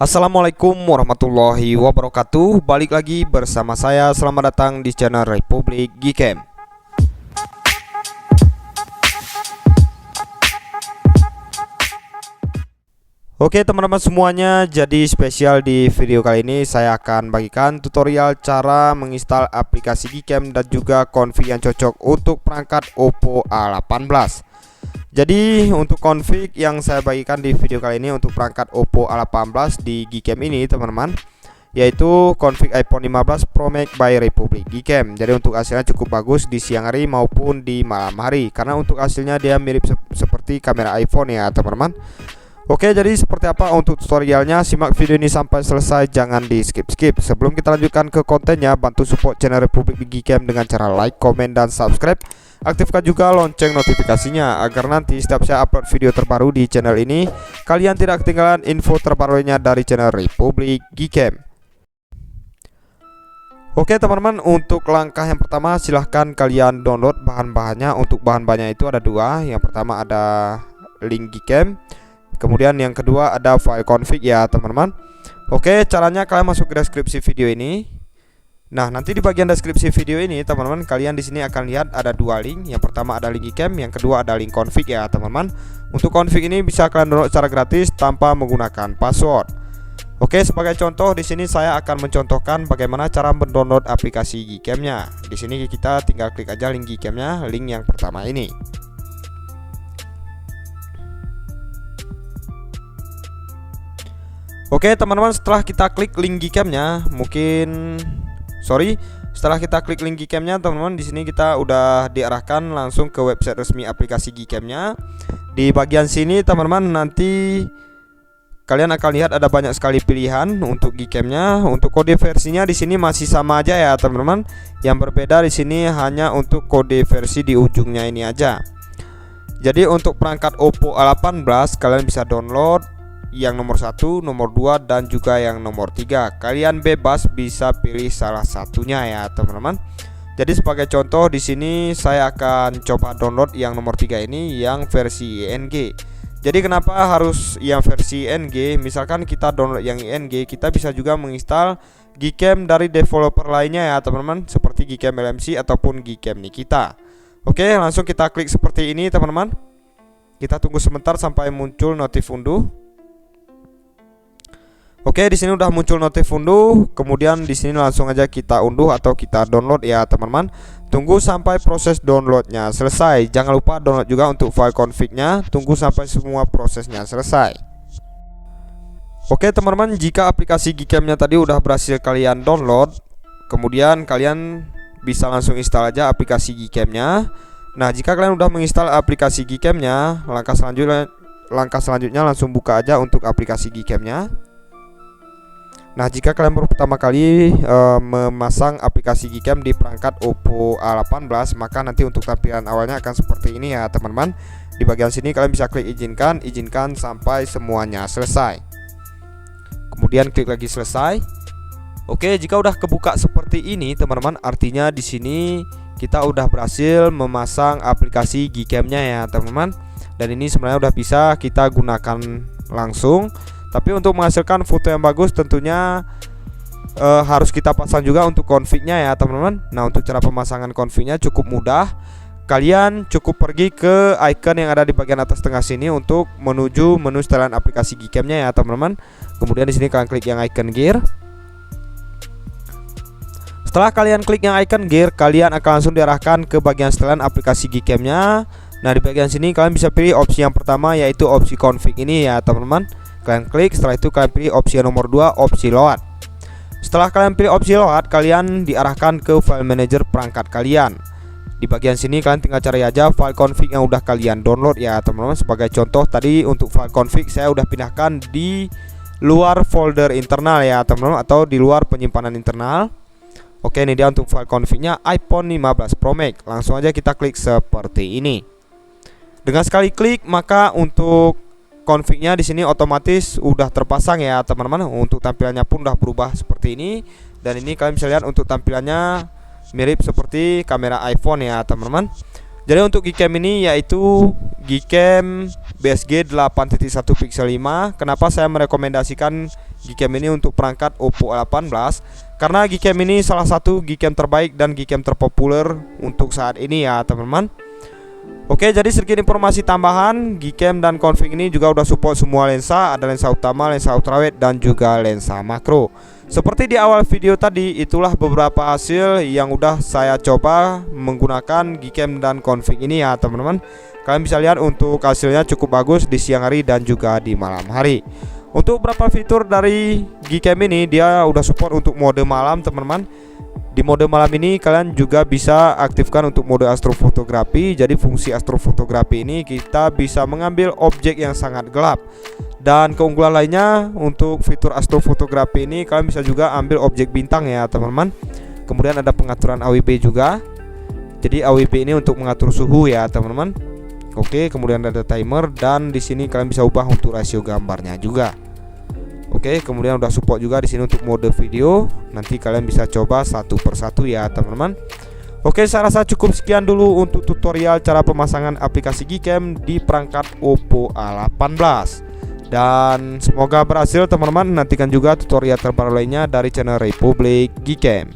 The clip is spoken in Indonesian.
Assalamualaikum warahmatullahi wabarakatuh. Balik lagi bersama saya. Selamat datang di channel Republik Gcam. Oke teman-teman semuanya, jadi spesial di video kali ini saya akan bagikan tutorial cara menginstal aplikasi Gcam dan juga config yang cocok untuk perangkat Oppo A18. Jadi untuk config yang saya bagikan di video kali ini untuk perangkat Oppo A18 di Gcam ini teman-teman, yaitu config iPhone 15 Pro Max by Republik Gcam. Jadi untuk hasilnya cukup bagus di siang hari maupun di malam hari, karena untuk hasilnya dia mirip seperti kamera iPhone ya teman-teman. Oke, jadi seperti apa untuk tutorialnya? Simak video ini sampai selesai, jangan di skip-skip. Sebelum kita lanjutkan ke kontennya, bantu support channel Republik Gcam dengan cara like, komen, dan subscribe. Aktifkan juga lonceng notifikasinya agar nanti setiap saya upload video terbaru di channel ini, kalian tidak ketinggalan info terbarunya dari channel Republik Gcam. Oke teman-teman, untuk langkah yang pertama silahkan kalian download bahan-bahannya. Untuk bahan-bahannya itu ada dua. Yang pertama ada link Gcam, kemudian yang kedua ada file config ya teman-teman. Oke, caranya kalian masuk ke deskripsi video ini. Nah, nanti di bagian deskripsi video ini teman-teman, kalian di sini akan lihat ada dua link. Yang pertama ada link Gcam, yang kedua ada link config ya teman-teman. Untuk config ini bisa kalian download secara gratis tanpa menggunakan password. Oke, sebagai contoh di sini saya akan mencontohkan bagaimana cara mendownload aplikasi Gcam-nya. Di sini kita tinggal klik aja link Gcam-nya, link yang pertama ini. Oke teman-teman, setelah kita klik link Gcam-nya, setelah kita klik link Gcam-nya teman-teman, di sini kita udah diarahkan langsung ke website resmi aplikasi Gcam-nya. Di bagian sini teman-teman, nanti kalian akan lihat ada banyak sekali pilihan untuk Gcam-nya. Untuk kode versinya di sini masih sama aja ya teman-teman. Yang berbeda di sini hanya untuk kode versi di ujungnya ini aja. Jadi untuk perangkat Oppo A18 kalian bisa download yang nomor 1, nomor 2, dan juga yang nomor 3. Kalian bebas bisa pilih salah satunya ya teman-teman. Jadi sebagai contoh di sini saya akan coba download yang nomor 3 ini, yang versi ING. Jadi kenapa harus yang versi ING? Misalkan kita download yang ING, kita bisa juga menginstal Gcam dari developer lainnya ya teman-teman, seperti Gcam LMC ataupun Gcam Nikita. Oke, langsung kita klik seperti ini teman-teman. Kita tunggu sebentar sampai muncul notif unduh. Oke, di sini udah muncul notif unduh. Kemudian di sini langsung aja kita unduh atau kita download ya teman-teman. Tunggu sampai proses downloadnya selesai. Jangan lupa download juga untuk file config-nya. Tunggu sampai semua prosesnya selesai. Oke teman-teman, jika aplikasi Gcam-nya tadi udah berhasil kalian download, kemudian kalian bisa langsung install aja aplikasi Gcam-nya. Nah, jika kalian udah menginstal aplikasi Gcam-nya, langkah selanjutnya langsung buka aja untuk aplikasi Gcam-nya. Nah, jika kalian baru pertama kali memasang aplikasi Gcam di perangkat Oppo A18, maka nanti untuk tampilan awalnya akan seperti ini ya teman-teman. Di bagian sini kalian bisa klik izinkan sampai semuanya selesai. Kemudian klik lagi selesai. Oke, jika udah kebuka seperti ini teman-teman, artinya di sini kita udah berhasil memasang aplikasi Gcam-nya ya teman-teman. Dan ini sebenarnya udah bisa kita gunakan langsung. Tapi untuk menghasilkan foto yang bagus tentunya harus kita pasang juga untuk config-nya ya teman-teman. Nah, untuk cara pemasangan config-nya cukup mudah. Kalian cukup pergi ke icon yang ada di bagian atas tengah sini untuk menuju menu setelan aplikasi Gcam-nya ya teman-teman. Kemudian di sini kalian klik yang icon gear. Setelah kalian klik yang icon gear, kalian akan langsung diarahkan ke bagian setelan aplikasi Gcam-nya. Nah, di bagian sini kalian bisa pilih opsi yang pertama, yaitu opsi config ini ya teman-teman. Kalian klik, setelah itu kalian pilih opsi nomor 2, opsi load. Setelah kalian pilih opsi load, kalian diarahkan ke file manager perangkat kalian. Di bagian sini kalian tinggal cari aja file config yang udah kalian download ya teman-teman. Sebagai contoh tadi untuk file config saya udah pindahkan di luar folder internal ya teman-teman, atau di luar penyimpanan internal. Oke, ini dia untuk file config-nya iPhone 15 Pro Max. Langsung aja kita klik seperti ini. Dengan sekali klik, maka untuk config-nya di sini otomatis udah terpasang ya teman-teman. Untuk tampilannya pun udah berubah seperti ini. Dan ini kalian bisa lihat untuk tampilannya mirip seperti kamera iPhone ya teman-teman. Jadi untuk Gcam ini yaitu Gcam BSG 8.1 pixel 5. Kenapa saya merekomendasikan Gcam ini untuk perangkat Oppo A18 karena Gcam ini salah satu Gcam terbaik dan Gcam terpopuler untuk saat ini ya teman-teman. Oke, jadi sedikit informasi tambahan, Gcam dan config ini juga udah support semua lensa, ada lensa utama, lensa ultrawide dan juga lensa makro. Seperti di awal video tadi, itulah beberapa hasil yang udah saya coba menggunakan Gcam dan config ini ya teman-teman. Kalian bisa lihat untuk hasilnya cukup bagus di siang hari dan juga di malam hari. Untuk beberapa fitur dari Gcam ini, dia udah support untuk mode malam teman-teman. Di mode malam ini kalian juga bisa aktifkan untuk mode astrofotografi. Jadi fungsi astrofotografi ini kita bisa mengambil objek yang sangat gelap. Dan keunggulan lainnya untuk fitur astrofotografi ini kalian bisa juga ambil objek bintang ya teman-teman. Kemudian ada pengaturan AWB juga. Jadi AWB ini untuk mengatur suhu ya teman-teman. Oke, kemudian ada timer dan di sini kalian bisa ubah untuk rasio gambarnya juga. Oke, kemudian udah support juga di sini untuk mode video. Nanti kalian bisa coba satu persatu ya teman-teman. Oke, saya rasa cukup sekian dulu untuk tutorial cara pemasangan aplikasi Gcam di perangkat Oppo A18. Dan semoga berhasil teman-teman. Nantikan juga tutorial terbaru lainnya dari channel Republik Gcam.